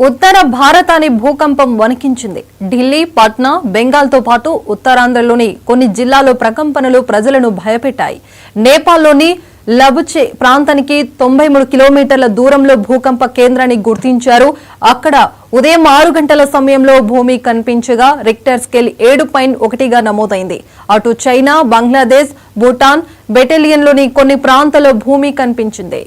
ఉత్తర భారతాన్ని భూకంపం వణికించింది. ఢిల్లీ, పట్నా, బెంగాల్తో పాటు ఉత్తరాంధ్రలోని కొన్ని జిల్లాల్లో ప్రకంపనలు ప్రజలను భయపెట్టాయి. నేపాల్లోని లబుచే ప్రాంతానికి 93 కిలోమీటర్ల దూరంలో భూకంప కేంద్రాన్ని గుర్తించారు. అక్కడ ఉదయం 6 గంటల సమయంలో భూమి కనిపించగా రిక్టర్ స్కేల్ 7.1గా నమోదైంది. అటు చైనా, బంగ్లాదేశ్, భూటాన్, బెటాలియన్లోని కొన్ని ప్రాంతాల్లో భూమి కనిపించింది.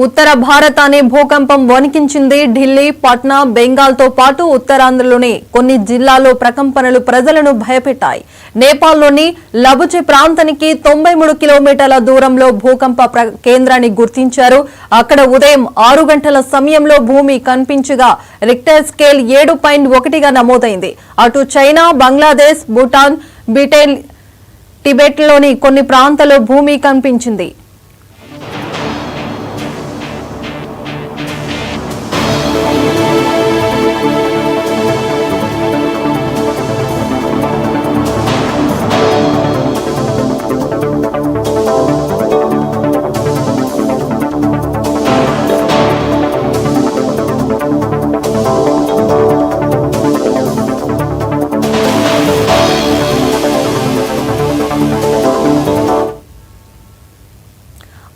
ఉత్తర భారతాన్ని భూకంపం వణికించింది. ఢిల్లీ, పట్నా, బెంగాల్తో పాటు ఉత్తరాంధ్రలోని కొన్ని జిల్లాల్లో ప్రకంపనలు ప్రజలను భయపెట్టాయి. నేపాల్లోని లబుచే ప్రాంతానికి 93 కిలోమీటర్ల దూరంలో భూకంప కేంద్రాన్ని గుర్తించారు. అక్కడ ఉదయం 6 గంటల సమయంలో భూమి కనిపించగా రిక్టర్ స్కేల్ 7.1గా నమోదైంది. అటు చైనా, బంగ్లాదేశ్, భూటాన్, టిబెట్లోని కొన్ని ప్రాంతాల్లో భూమి కనిపించింది.